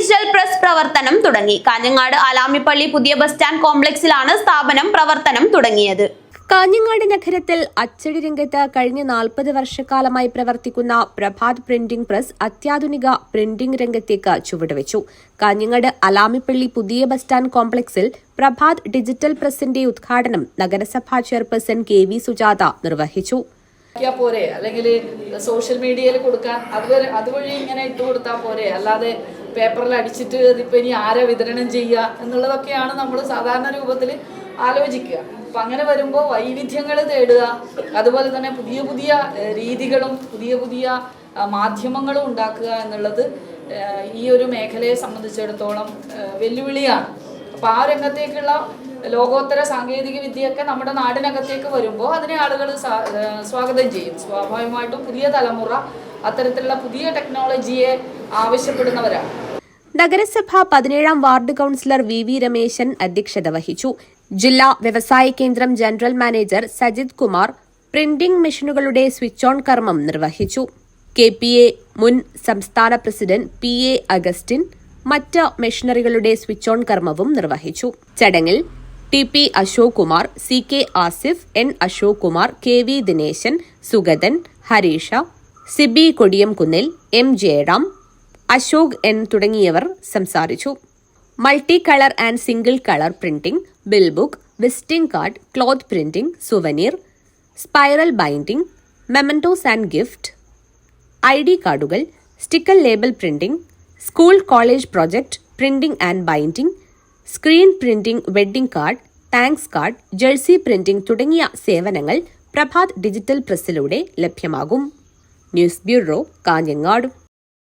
Digital press പ്രവർത്തനം തുടങ്ങി. കാഞ്ഞങ്ങാട് ആലാമിപ്പള്ളി പുതിയ ബസ് സ്റ്റാൻഡ് കോംപ്ലക്സിലാണ് സ്ഥാപനം പ്രവർത്തനം തുടങ്ങിയത്. കാഞ്ഞങ്ങാട് നഗരത്തിൽ അച്ചടി രംഗത്ത് കഴിഞ്ഞ 40 വർഷക്കാലമായി പ്രവർത്തിക്കുന്ന പ്രഭാത് പ്രിന്റിംഗ് പ്രസ് അത്യാധുനിക പ്രിന്റിംഗ് രംഗത്തേക്ക് ചുവടുവെച്ചു. കാഞ്ഞങ്ങാട് അലാമിപ്പള്ളി പുതിയ ബസ് സ്റ്റാൻഡ് കോംപ്ലക്സിൽ പ്രഭാത് ഡിജിറ്റൽ പ്രസിന്റെ ഉദ്ഘാടനം നഗരസഭാ ചെയർപേഴ്സൺ KV സുജാത നിർവഹിച്ചു. പോരെ അല്ലെങ്കിൽ സോഷ്യൽ മീഡിയയിൽ കൊടുക്കാൻ അതുവഴി ഇങ്ങനെ ഇട്ട് കൊടുത്താൽ പോരെ, അല്ലാതെ പേപ്പറിൽ അടിച്ചിട്ട് ഇതിപ്പോൾ ഇനി ആരെ വിതരണം ചെയ്യുക എന്നുള്ളതൊക്കെയാണ് നമ്മൾ സാധാരണ രൂപത്തിൽ ആലോചിക്കുക. അപ്പം അങ്ങനെ വരുമ്പോൾ വൈവിധ്യങ്ങൾ തേടുക, അതുപോലെ തന്നെ പുതിയ പുതിയ രീതികളും പുതിയ മാധ്യമങ്ങളും ഉണ്ടാക്കുക എന്നുള്ളത് ഈ ഒരു മേഖലയെ സംബന്ധിച്ചിടത്തോളം വെല്ലുവിളിയാണ്. അപ്പോൾ ആ രംഗത്തേക്കുള്ള ലോകോത്തര സാങ്കേതിക വിദ്യയൊക്കെ നമ്മുടെ നാടിനകത്തേക്ക് വരുമ്പോൾ അതിനെ ആളുകൾ സ്വാഗതം ചെയ്യും. സ്വാഭാവികമായിട്ടും പുതിയ തലമുറ അത്തരത്തിലുള്ള പുതിയ ടെക്നോളജിയെ ആവശ്യപ്പെടുന്നവരാണ്. നഗരസഭ 17ാം വാർഡ് കൌൺസിലർ VV രമേശൻ അധ്യക്ഷത വഹിച്ചു. ജില്ലാ വ്യവസായ കേന്ദ്രം general manager Sajith Kumar printing മെഷീനുകളുടെ സ്വിച്ച് ഓൺ കർമ്മം നിർവഹിച്ചു. KPA മുൻ സംസ്ഥാന പ്രസിഡന്റ് PA അഗസ്റ്റിൻ മറ്റ് മെഷീനറികളുടെ സ്വിച്ച് ഓൺ കർമ്മവും നിർവഹിച്ചു. ചടങ്ങിൽ TP Ashok Kumar, CK Asif, N Ashok Kumar, KV Dineshan, Sugathan, ഹരീഷ, Sibi കൊടിയംകുന്നിൽ, M Jayaram, Ashok N തുടങ്ങിയവർ സംസാരിച്ചു. Multi colour and single colour printing, bill book, visiting card, cloth printing, souvenir, spiral binding, mementos and gift, ID കാർഡുകൾ, sticker label printing, school college project printing and binding, screen printing, wedding card, thanks card, jersey printing തുടങ്ങിയ സേവനങ്ങൾ Prabhat digital പ്രസിലൂടെ ലഭ്യമാകും. News bureau, Kanhangad.